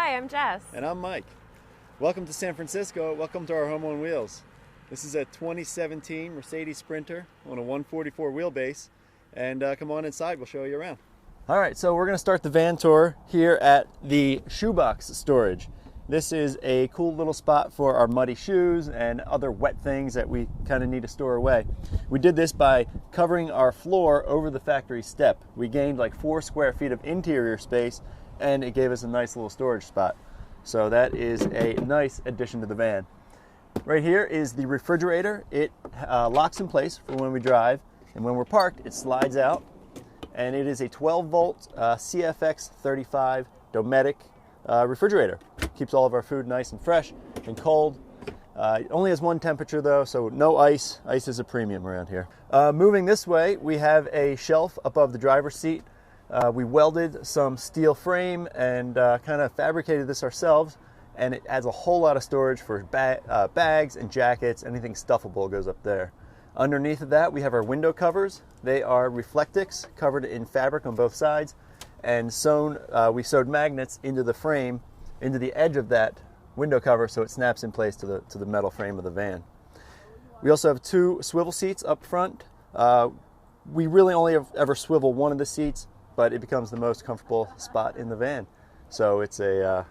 Hi, I'm Jess. And I'm Mike. Welcome to San Francisco. Welcome to our home on wheels. This is a 2017 Mercedes Sprinter on a 144 wheelbase. And come on inside, we'll show you around. All right, so we're going to start the van tour here at the shoebox storage. This is a cool little spot for our muddy shoes and other wet things that we kind of need to store away. We did this by covering our floor over the factory step. We gained like 4 square feet of interior space, and it gave us a nice little storage spot. So that is a nice addition to the van. Right here is the refrigerator. It locks in place for when we drive, and when we're parked, it slides out. And it is a 12-volt CFX 35 Dometic refrigerator. Keeps all of our food nice and fresh and cold. It only has one temperature though, so no ice. Ice is a premium around here. Moving this way, we have a shelf above the driver's seat. We welded some steel frame and kind of fabricated this ourselves, and it adds a whole lot of storage for bags and jackets. Anything stuffable goes up there. Underneath of that, we have our window covers. They are Reflectix, covered in fabric on both sides, and sewn. We sewed magnets into the frame, into the edge of that window cover, so it snaps in place to the metal frame of the van. We also have 2 swivel seats up front. We really only ever swivel one of the seats, but it becomes the most comfortable spot in the van. So it's a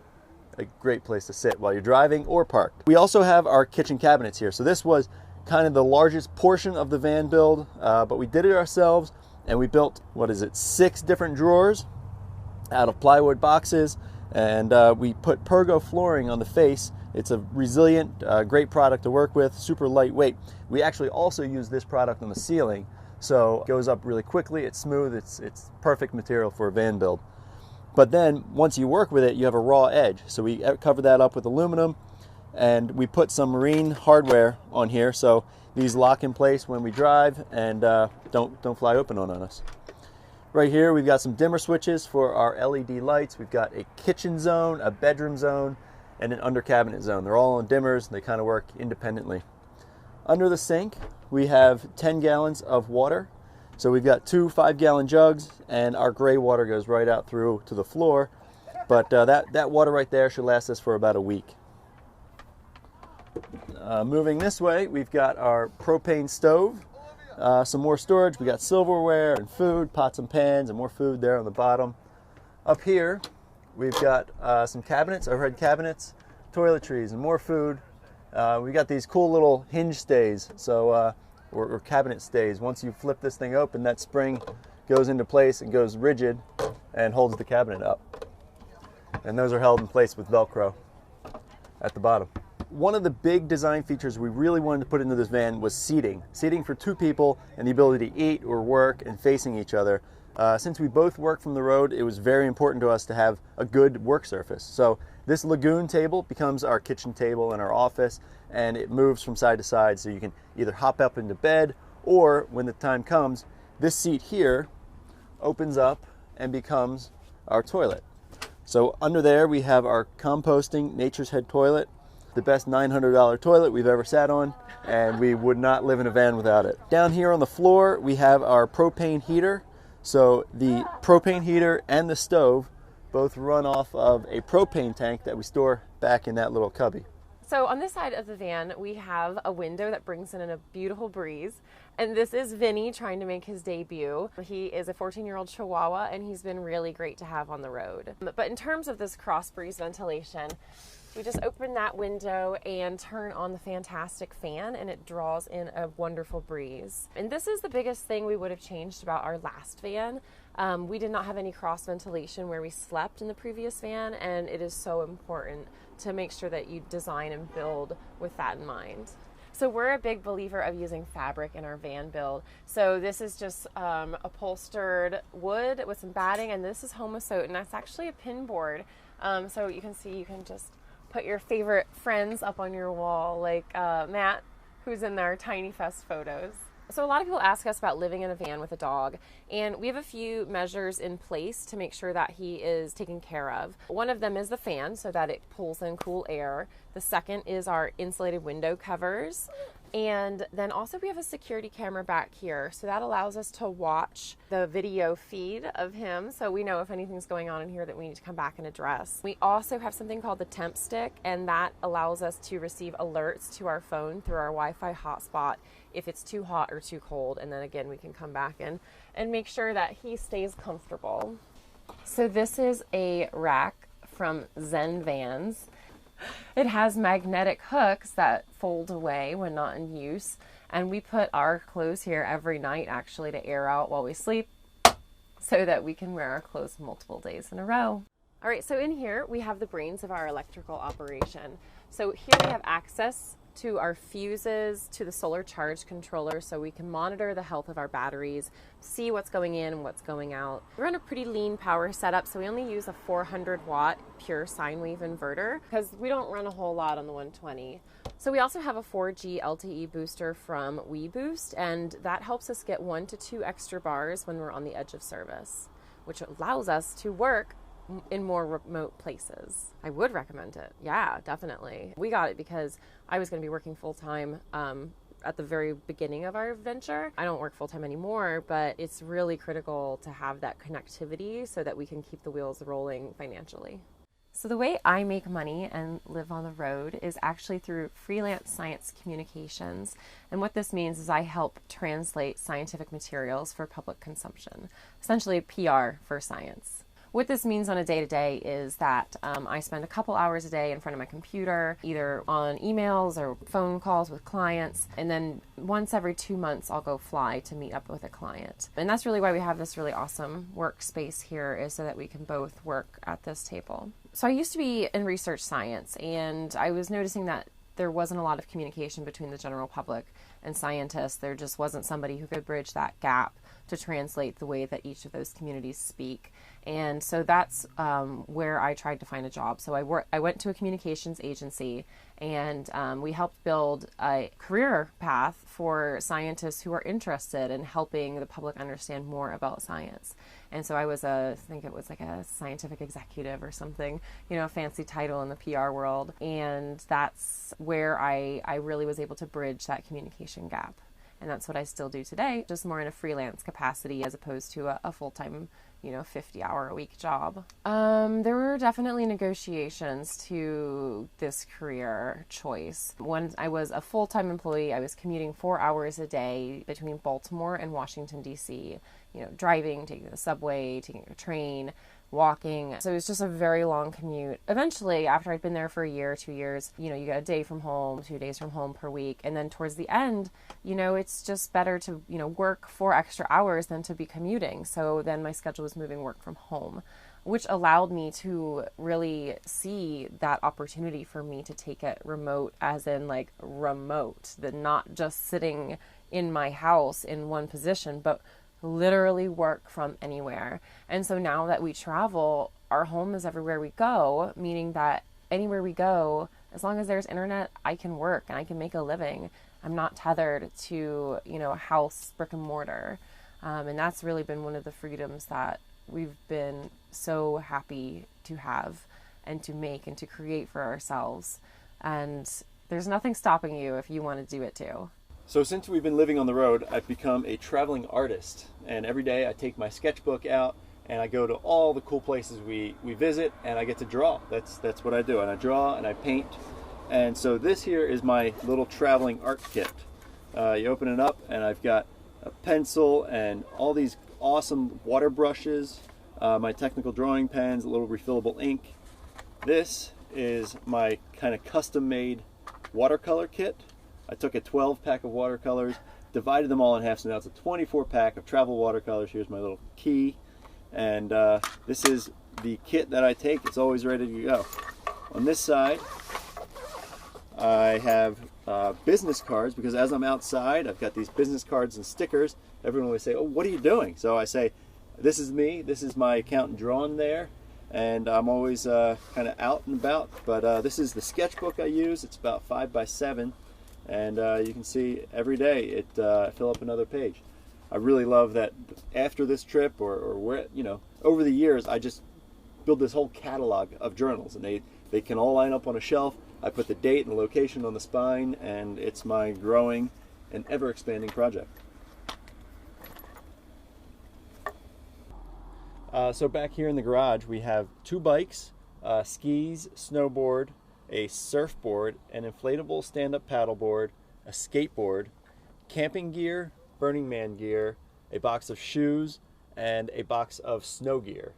great place to sit while you're driving or parked. We also have our kitchen cabinets here. So this was kind of the largest portion of the van build, but we did it ourselves, and we built, 6 different drawers out of plywood boxes, and we put Pergo flooring on the face. It's a resilient, great product to work with, super lightweight. We actually also use this product on the ceiling, so it goes up really quickly, it's smooth, it's perfect material for a van build. But then, once you work with it, you have a raw edge. So we cover that up with aluminum, and we put some marine hardware on here, so these lock in place when we drive and don't fly open on us. Right here we've got some dimmer switches for our LED lights. We've got a kitchen zone, a bedroom zone, and an under cabinet zone. They're all on dimmers, and they kind of work independently. Under the sink we have 10 gallons of water. So we've got 2 5-gallon jugs, and our gray water goes right out through to the floor. But that water right there should last us for about a week. Moving this way, we've got our propane stove, some more storage. We got silverware and food, pots and pans, and more food there on the bottom. Up here, we've got some cabinets, overhead cabinets, toiletries, and more food. We got these cool little hinge stays, so or cabinet stays. Once you flip this thing open, that spring goes into place and goes rigid and holds the cabinet up. And those are held in place with Velcro at the bottom. One of the big design features we really wanted to put into this van was seating. Seating for 2 people and the ability to eat or work and facing each other. Since we both work from the road, it was very important to us to have a good work surface. So this Lagoon table becomes our kitchen table in our office, and it moves from side to side, so you can either hop up into bed, or when the time comes, this seat here opens up and becomes our toilet. So under there we have our composting Nature's Head toilet. The best $900 toilet we've ever sat on, and we would not live in a van without it. Down here on the floor we have our propane heater. So the propane heater and the stove both run off of a propane tank that we store back in that little cubby. So on this side of the van, we have a window that brings in a beautiful breeze. And this is Vinny trying to make his debut. He is a 14-year-old Chihuahua, and he's been really great to have on the road. But in terms of this cross breeze ventilation, we just open that window and turn on the fantastic fan, and it draws in a wonderful breeze. And this is the biggest thing we would have changed about our last van. We did not have any cross ventilation where we slept in the previous van, and it is so important to make sure that you design and build with that in mind. So we're a big believer of using fabric in our van build. So this is just upholstered wood with some batting, and this is Homosote, and that's actually a pin board. So you can see, you can just put your favorite friends up on your wall, like Matt, who's in our Tiny Fest photos. So a lot of people ask us about living in a van with a dog, and we have a few measures in place to make sure that he is taken care of. One of them is the fan, so that it pulls in cool air. The second is our insulated window covers. And then also we have a security camera back here. So that allows us to watch the video feed of him. So we know if anything's going on in here that we need to come back and address. We also have something called the temp stick, and that allows us to receive alerts to our phone through our Wi-Fi hotspot if it's too hot or too cold. And then again, we can come back and make sure that he stays comfortable. So this is a rack from Zen Vans. It has magnetic hooks that fold away when not in use, and we put our clothes here every night actually to air out while we sleep so that we can wear our clothes multiple days in a row. All right, so in here we have the brains of our electrical operation. So here we have access to our fuses, to the solar charge controller, so we can monitor the health of our batteries, see what's going in and what's going out. We run a pretty lean power setup, so we only use a 400 watt pure sine wave inverter because we don't run a whole lot on the 120. So we also have a 4G LTE booster from WeBoost, and that helps us get 1 to 2 extra bars when we're on the edge of service, which allows us to work in more remote places. I would recommend it. Yeah, definitely. We got it because I was going to be working full-time at the very beginning of our venture. I don't work full-time anymore, but it's really critical to have that connectivity so that we can keep the wheels rolling financially. So the way I make money and live on the road is actually through freelance science communications. And what this means is I help translate scientific materials for public consumption, essentially PR for science. What this means on a day-to-day is that I spend a couple hours a day in front of my computer, either on emails or phone calls with clients, and then once every 2 months I'll go fly to meet up with a client. And that's really why we have this really awesome workspace here, is so that we can both work at this table. So I used to be in research science, and I was noticing that there wasn't a lot of communication between the general public and scientists. There just wasn't somebody who could bridge that gap to translate the way that each of those communities speak. And so that's where I tried to find a job. So I went to a communications agency, and we helped build a career path for scientists who are interested in helping the public understand more about science. And so I was I think it was like a scientific executive or something, a fancy title in the PR world. And that's where I really was able to bridge that communication gap. And that's what I still do today, just more in a freelance capacity as opposed to a full-time, 50-hour-a-week job. There were definitely negotiations to this career choice. When I was a full-time employee, I was commuting 4 hours a day between Baltimore and Washington, D.C., driving, taking the subway, taking a train, walking. So it was just a very long commute. Eventually, after I'd been there for a year, 2 years, you get a day from home, 2 days from home per week. And then towards the end, it's just better to, work 4 extra hours than to be commuting. So then my schedule was moving work from home, which allowed me to really see that opportunity for me to take it remote, as in like remote, not just sitting in my house in one position, but literally work from anywhere. And so now that we travel, our home is everywhere we go, meaning that anywhere we go, as long as there's internet, I can work and I can make a living. I'm not tethered to, a house, brick and mortar. And that's really been one of the freedoms that we've been so happy to have and to make and to create for ourselves. And there's nothing stopping you if you want to do it too. So since we've been living on the road, I've become a traveling artist. And every day I take my sketchbook out and I go to all the cool places we visit, and I get to draw. That's what I do. And I draw and I paint. And so this here is my little traveling art kit. You open it up and I've got a pencil and all these awesome water brushes, my technical drawing pens, a little refillable ink. This is my kind of custom-made watercolor kit. I took a 12 pack of watercolors, divided them all in half, so now it's a 24 pack of travel watercolors. Here's my little key, and this is the kit that I take. It's always ready to go. On this side, I have business cards, because as I'm outside, I've got these business cards and stickers. Everyone always say, "Oh, what are you doing?" So I say, "This is me. This is my account drawn there." And I'm always kind of out and about. But this is the sketchbook I use. It's about 5 by 7. And you can see every day it fill up another page. I really love that after this trip or where, over the years, I just build this whole catalog of journals, and they can all line up on a shelf. I put the date and the location on the spine, and it's my growing and ever-expanding project. So back here in the garage, we have 2 bikes, skis, snowboard, a surfboard, an inflatable stand-up paddleboard, a skateboard, camping gear, Burning Man gear, a box of shoes, and a box of snow gear.